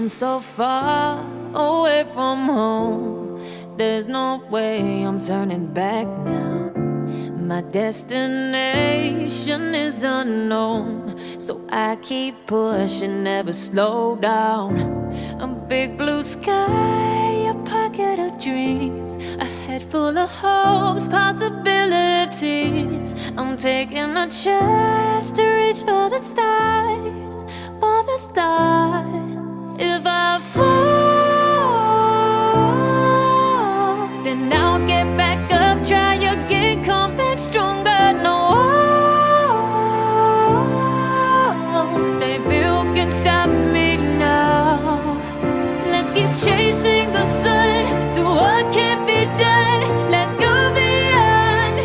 come so far away from home. There's no way I'm turning back now. My destination is unknown, so I keep pushing, never slow down. A big blue sky, a pocket of dreams, a head full of hopes, possibilities. I'm taking a chance to reach for the stars, for the stars. If I fall, then I'll get back up, try again, come back stronger. No walls they built can stop me now. Let's keep chasing the sun, do what can't be done. Let's go beyond,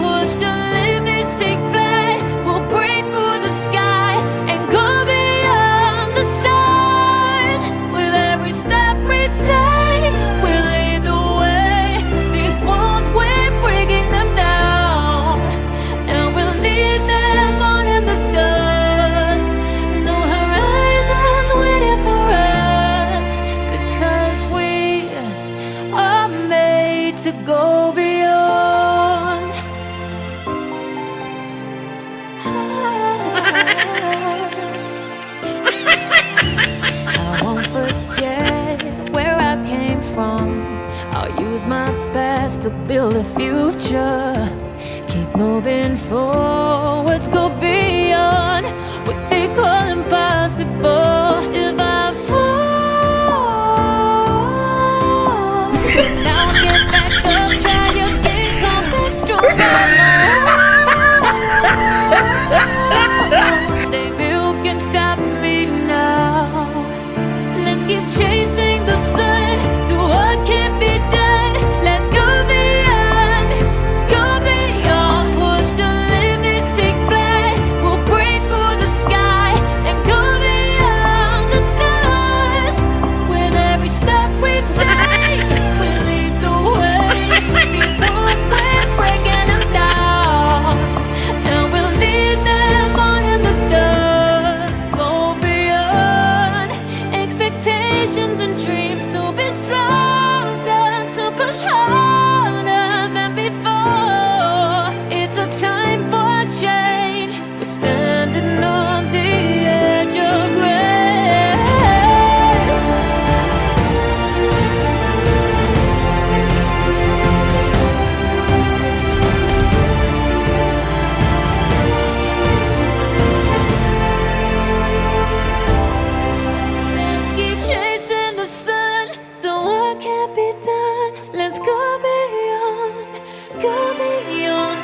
push the limits, take flight. We'll break through the sky and go beyond the stars. With every step we take, we'll lead the way. These walls, we're breaking them down, and we'll leave them all in the dust. No horizons waiting for us, because we are made to go beyond. I won't forget where I came from. I'll use my best to build a future. Keep moving forwards, go beyond what they call impossible. If I fall, then I'll get back up, try again, come back stronger. They built can stop me now. Let's keep chasing the sun, do what can't be done. Let's go beyond, push the limits, take flight. We'll break through the sky and go beyond the stars. With every step we take, we lead the way. These walls, we're breaking them down, and we'll leave them all in the dust. Go beyond expectations and dreams, to be stronger, to push harder than before. It's a time for change. We're standing on the edge of grace. Let's keep chasing the sun, do what can't be done. Let's go beyond,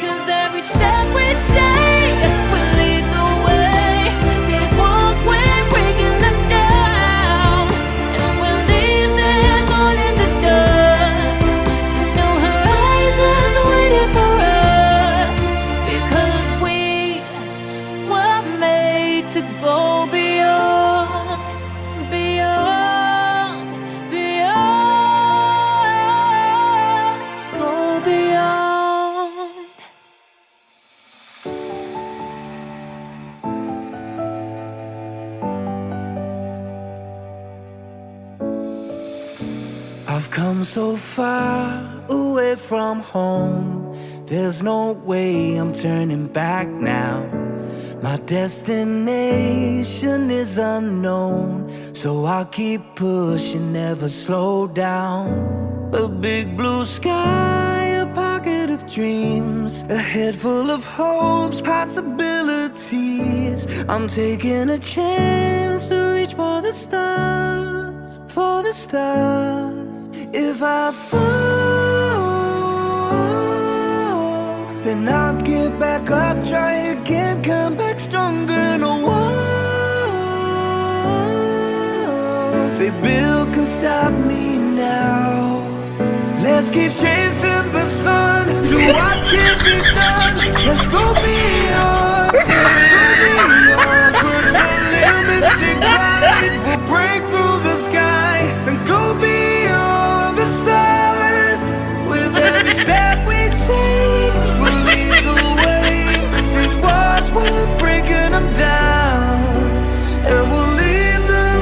'cause every step we take will lead the way. These walls, we're breaking them down, and we'll leave them all in the dust. No horizons waiting for us, because we were made to go beyond, beyond, go beyond. I've come so far away from home. There's no way I'm turning back now. My destination is unknown, so I'll keep pushing, never slow down. A big blue sky, a pocket of dreams, a head full of hopes, possibilities. I'm taking a chance to reach for the stars, for the stars. If I fall, then I'll get back up, try again, come back stronger. No walls they build can stop me now. Let's keep chasing the sun, do what can't be done. Let's go beyond, push the limits, take flight. We'll break through the sky and go beyond the stars. With every step we take, we'll lead the way. These walls, we're breaking them down, and we'll leave them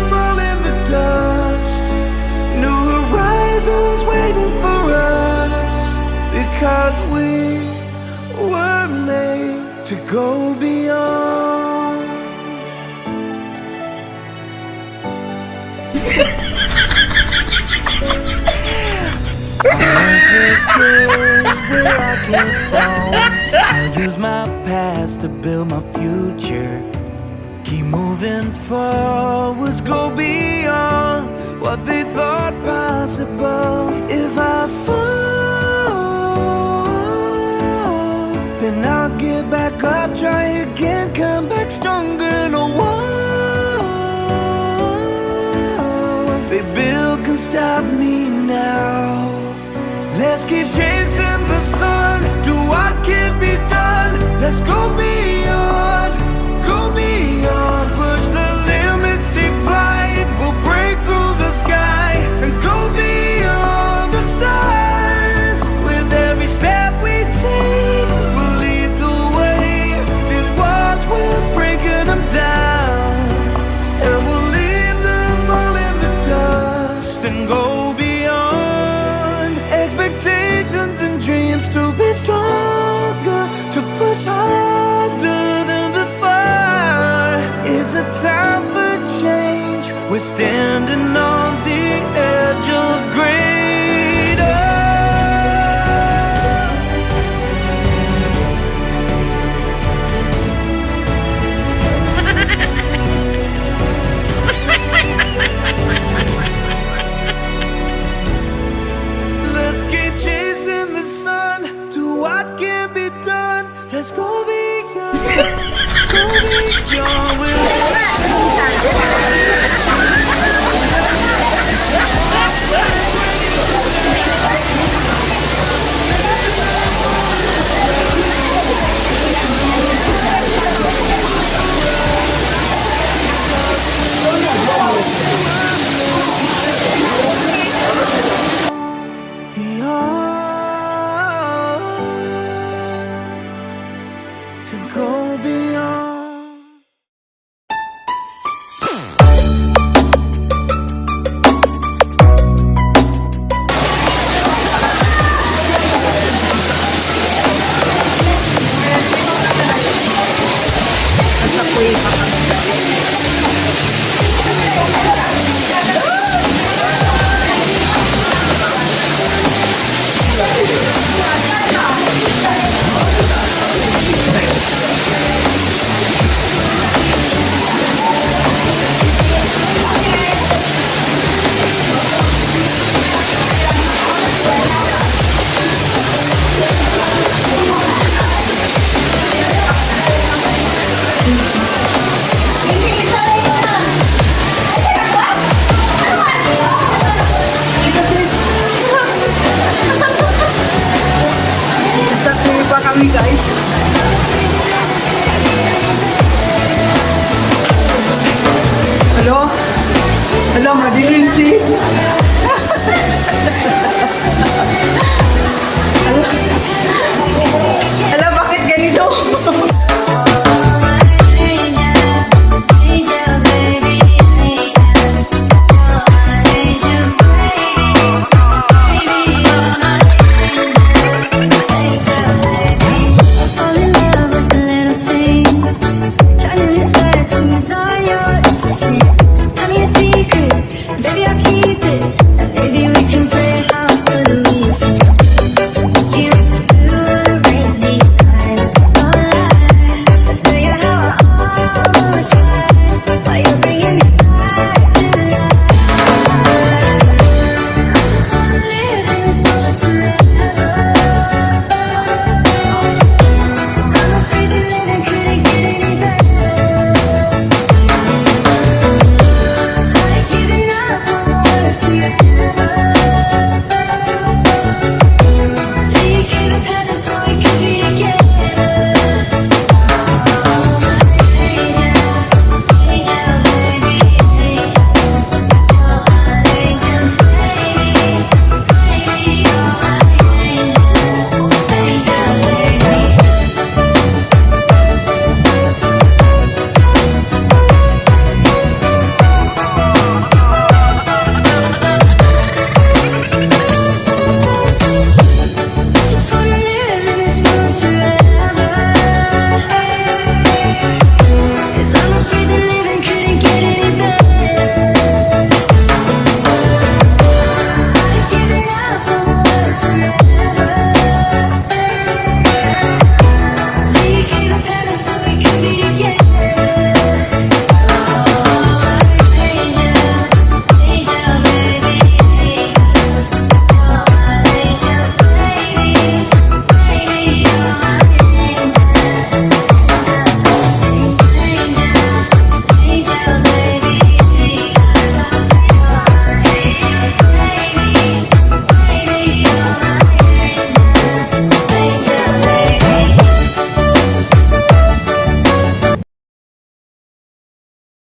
because we were made to go beyond. I'll forget where I came from. I'll use my past to build my future. Keep moving forwards, go beyond what they thought possible. If I fall, then I'll get back up, try again, come back stronger. No walls they build can stop me now. Let's keep chasing the sun, do what can be done. Let's go beyond, go beyond. Push the limits, take flight. We'll break through the sky and go beyond the stars. With every step we take, we'll lead the way. These walls, we're breaking them down, and we'll leave them all in the dust and go beyond expectations and dreams, to be stronger, to push harder than before. It's a time for change. We're standing on the edge of greater. Let's keep chasing the sun, do what can be done. Let's go beyond, go beyond. Beyond, to go beyond. Sa pa kami guys.